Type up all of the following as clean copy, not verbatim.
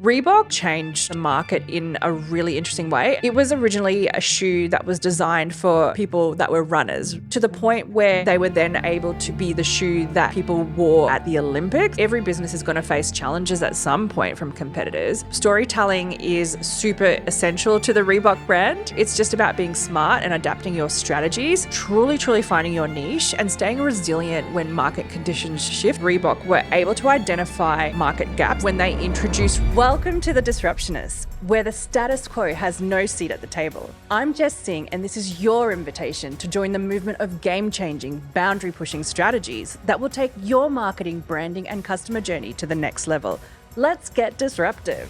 Reebok changed the market in a really interesting way. It was originally a shoe that was designed for people that were runners, to the point where they were then able to be the shoe that people wore at the Olympics. Every business is going to face challenges at some point from competitors. Storytelling is super essential to the Reebok brand. It's just about being smart and adapting your strategies, truly finding your niche and staying resilient when market conditions shift. Reebok were able to identify market gaps when they introduced. Welcome to The Disruptionists, where the status quo has no seat at the table. I'm Jess, and this is your invitation to join the movement of game-changing, boundary-pushing strategies that will take your marketing, branding, and customer journey to the next level. Let's get disruptive.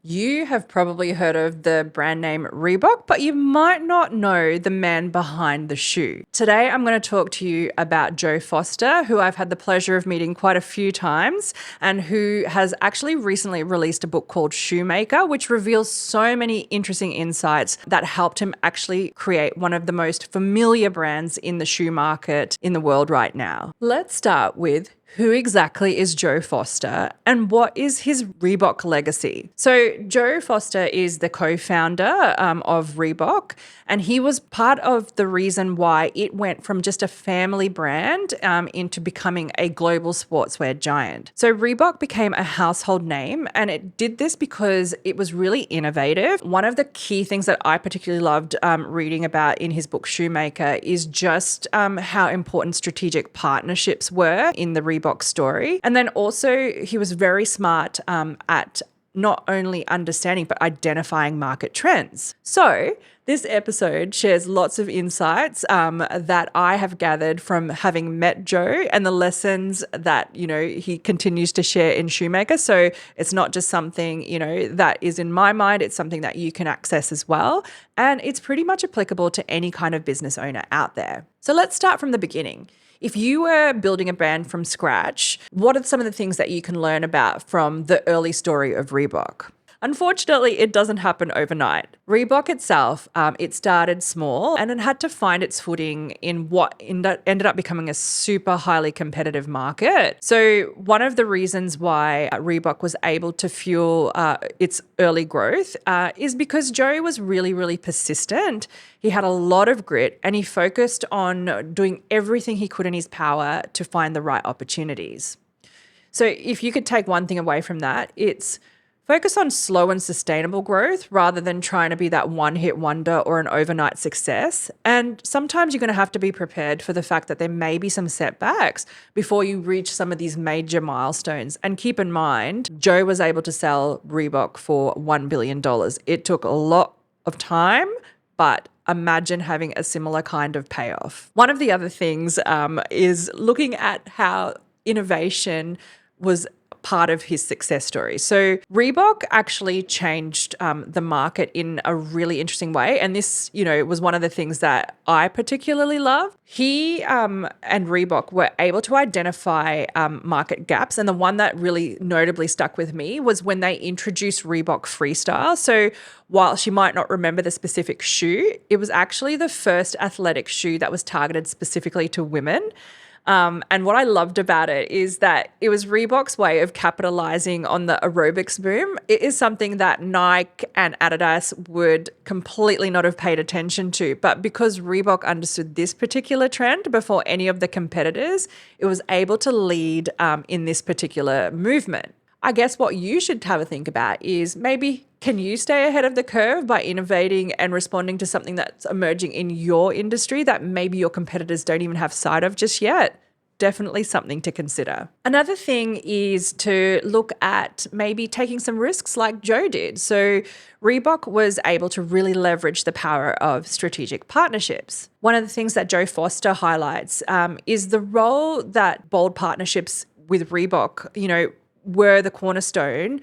You have probably heard of the brand name Reebok, but you might not know the man behind the shoe. Today, I'm going to talk to you about Joe Foster, who I've had the pleasure of meeting quite a few times and who has actually recently released a book called Shoemaker, which reveals so many interesting insights that helped him actually create one of the most familiar brands in the shoe market in the world right now. Let's start with who exactly is Joe Foster and what is his Reebok legacy? So Joe Foster is the co-founder of Reebok, and he was part of the reason why it went from just a family brand into becoming a global sportswear giant. So Reebok became a household name, and it did this because it was really innovative. One of the key things that I particularly loved reading about in his book Shoemaker is just how important strategic partnerships were in the Reebok story. And then also he was very smart at not only understanding but identifying market trends. So this episode shares lots of insights that I have gathered from having met Joe and the lessons that, he continues to share in Shoemaker. So it's not just something, that is in my mind, it's something that you can access as well. And it's pretty much applicable to any kind of business owner out there. So let's start from the beginning. If you were building a brand from scratch, what are some of the things that you can learn about from the early story of Reebok? Unfortunately, it doesn't happen overnight. Reebok itself, it started small and it had to find its footing in what ended up becoming a super highly competitive market. So one of the reasons why Reebok was able to fuel its early growth is because Joe was really persistent. He had a lot of grit and he focused on doing everything he could in his power to find the right opportunities. So if you could take one thing away from that, it's focus on slow and sustainable growth rather than trying to be that one-hit wonder or an overnight success. And sometimes you're going to have to be prepared for the fact that there may be some setbacks before you reach some of these major milestones. And keep in mind, Joe was able to sell Reebok for $1 billion. It took a lot of time, but imagine having a similar kind of payoff. One of the other things is looking at how innovation was part of his success story. So Reebok actually changed the market in a really interesting way. And this, was one of the things that I particularly love. He and Reebok were able to identify market gaps. And the one that really notably stuck with me was when they introduced Reebok Freestyle. So while she might not remember the specific shoe, it was actually the first athletic shoe that was targeted specifically to women. And what I loved about it is that it was Reebok's way of capitalizing on the aerobics boom. It is something that Nike and Adidas would completely not have paid attention to. But because Reebok understood this particular trend before any of the competitors, it was able to lead in this particular movement. I guess what you should have a think about is maybe can you stay ahead of the curve by innovating and responding to something that's emerging in your industry that maybe your competitors don't even have sight of just yet? Definitely something to consider. Another thing is to look at maybe taking some risks like Joe did. So Reebok was able to really leverage the power of strategic partnerships. One of the things that Joe Foster highlights is the role that bold partnerships with Reebok, were the cornerstone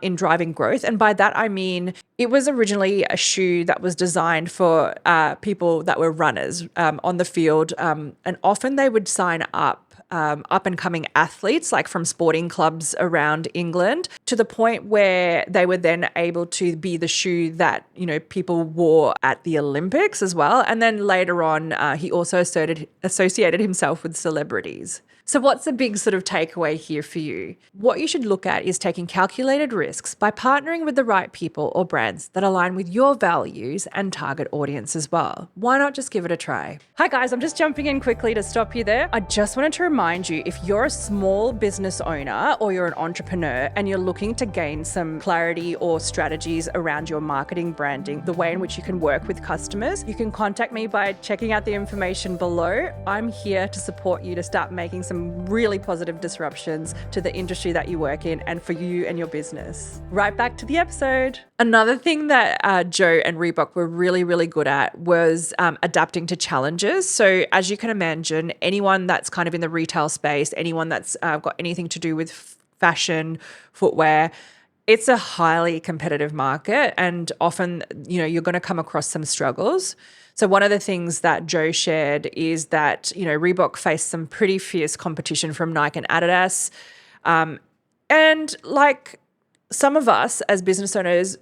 in driving growth. And by that, I mean, it was originally a shoe that was designed for people that were runners on the field. And often they would sign up and coming athletes, like from sporting clubs around England, to the point where they were then able to be the shoe that, people wore at the Olympics as well. And then later on, he also associated himself with celebrities. So what's the big sort of takeaway here for you? What you should look at is taking calculated risks by partnering with the right people or brands that align with your values and target audience as well. Why not just give it a try? Hi guys, I'm just jumping in quickly to stop you there. I just wanted to remind you, if you're a small business owner or you're an entrepreneur and you're looking to gain some clarity or strategies around your marketing, branding, the way in which you can work with customers, you can contact me by checking out the information below. I'm here to support you to start making some really positive disruptions to the industry that you work in and for you and your business. Right back to the episode. Another thing that Joe and Reebok were really, really good at was adapting to challenges. So as you can imagine, anyone that's kind of in the retail space, anyone that's got anything to do with fashion, footwear, it's a highly competitive market, and often, you're going to come across some struggles. So one of the things that Joe shared is that, Reebok faced some pretty fierce competition from Nike and Adidas. And like some of us as business owners,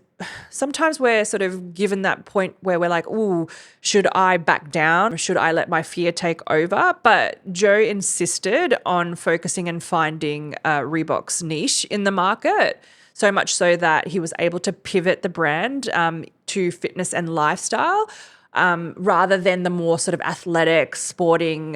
sometimes we're sort of given that point where we're like, ooh, should I back down? Should I let my fear take over? But Joe insisted on focusing and finding Reebok's niche in the market. So much so that he was able to pivot the brand to fitness and lifestyle rather than the more sort of athletic, sporting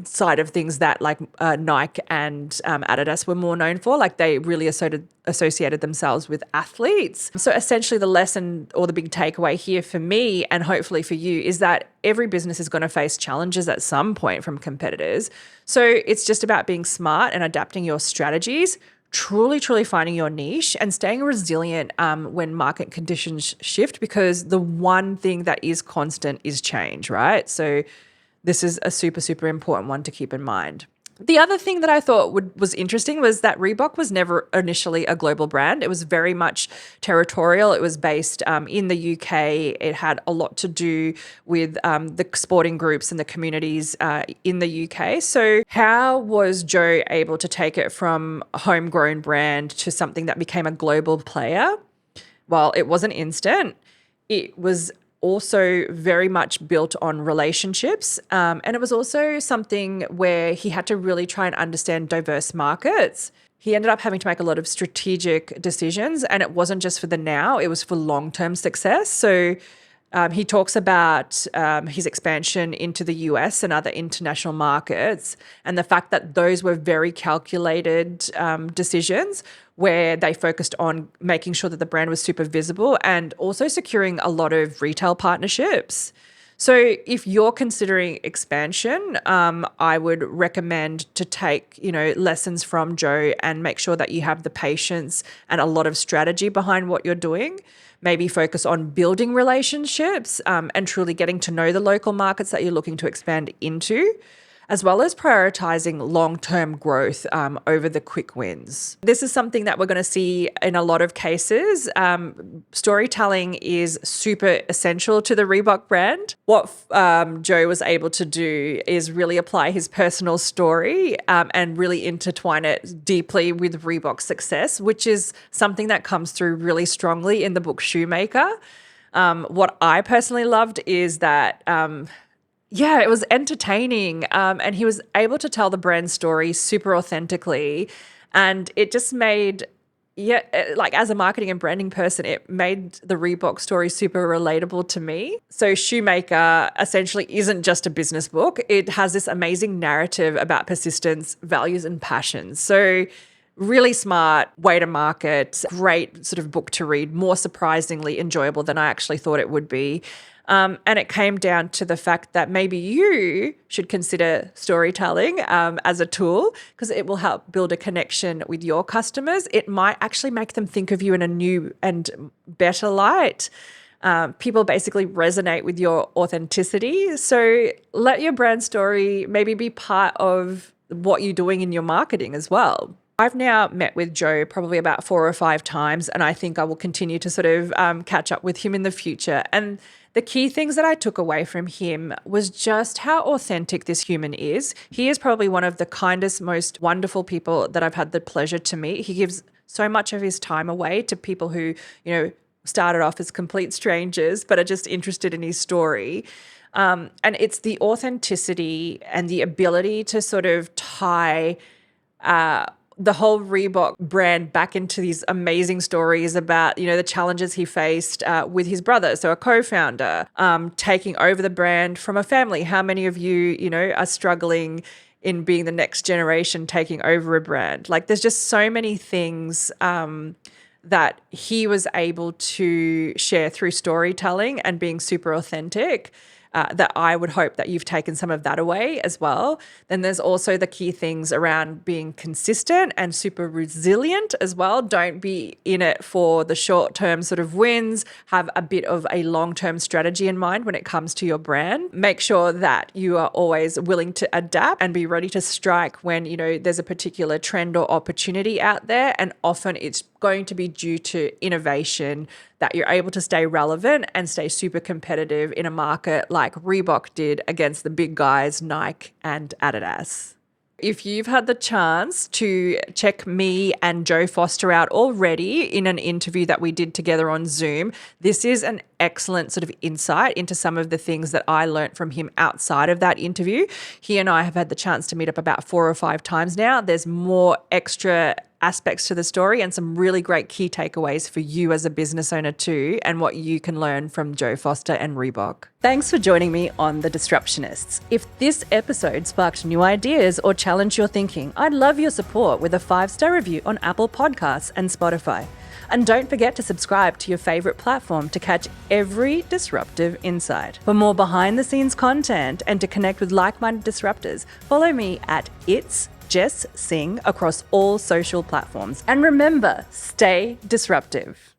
side of things that like Nike and Adidas were more known for. Like they really associated themselves with athletes. So essentially the lesson or the big takeaway here for me and hopefully for you is that every business is going to face challenges at some point from competitors. So it's just about being smart and adapting your strategies, truly finding your niche and staying resilient when market conditions shift, because the one thing that is constant is change, right? So this is a super important one to keep in mind. The other thing that I thought was interesting was that Reebok was never initially a global brand. It was very much territorial. It was based in the UK. It had a lot to do with the sporting groups and the communities in the UK. So how was Joe able to take it from a homegrown brand to something that became a global player? Well, it wasn't instant. It was also very much built on relationships. And it was also something where he had to really try and understand diverse markets. He ended up having to make a lot of strategic decisions, and it wasn't just for the now, it was for long-term success. So he talks about his expansion into the US and other international markets, and the fact that those were very calculated decisions where they focused on making sure that the brand was super visible and also securing a lot of retail partnerships. So if you're considering expansion, I would recommend to take, lessons from Joe and make sure that you have the patience and a lot of strategy behind what you're doing. Maybe focus on building relationships and truly getting to know the local markets that you're looking to expand into, as well as prioritizing long-term growth over the quick wins. This is something that we're going to see in a lot of cases. Storytelling is super essential to the Reebok brand. What Joe was able to do is really apply his personal story and really intertwine it deeply with Reebok's success, which is something that comes through really strongly in the book Shoemaker. What I personally loved is that it was entertaining, and he was able to tell the brand story super authentically, and it just made, as a marketing and branding person, it made the Reebok story super relatable to me. So Shoemaker essentially isn't just a business book. It has this amazing narrative about persistence, values, and passions. So really smart way to market, great sort of book to read, more surprisingly enjoyable than I actually thought it would be. And it came down to the fact that maybe you should consider storytelling as a tool, because it will help build a connection with your customers. It might actually make them think of you in a new and better light. People basically resonate with your authenticity. So let your brand story maybe be part of what you're doing in your marketing as well. I've now met with Joe probably about 4 or 5 times, and I think I will continue to sort of catch up with him in the future. And the key things that I took away from him was just how authentic this human is. He is probably one of the kindest, most wonderful people that I've had the pleasure to meet. He gives so much of his time away to people who, started off as complete strangers, but are just interested in his story. And it's the authenticity and the ability to sort of tie the whole Reebok brand back into these amazing stories about, the challenges he faced with his brother, so a co-founder, taking over the brand from a family. How many of you, are struggling in being the next generation taking over a brand? Like, there's just so many things that he was able to share through storytelling and being super authentic, that I would hope that you've taken some of that away as well. Then there's also the key things around being consistent and super resilient as well. Don't be in it for the short-term sort of wins. Have a bit of a long-term strategy in mind when it comes to your brand. Make sure that you are always willing to adapt and be ready to strike when, there's a particular trend or opportunity out there. And often it's going to be due to innovation that you're able to stay relevant and stay super competitive in a market like Reebok did against the big guys, Nike and Adidas. If you've had the chance to check me and Joe Foster out already in an interview that we did together on Zoom, this is an excellent sort of insight into some of the things that I learned from him outside of that interview. He and I have had the chance to meet up about 4 or 5 times now. There's more extra aspects to the story and some really great key takeaways for you as a business owner too, and what you can learn from Joe Foster and Reebok. Thanks for joining me on The Disruptionists. If this episode sparked new ideas or challenged your thinking, I'd love your support with a 5-star review on Apple Podcasts and Spotify. And don't forget to subscribe to your favorite platform to catch every disruptive insight. For more behind-the-scenes content and to connect with like-minded disruptors, follow me at Jess Singh across all social platforms. And remember, stay disruptive.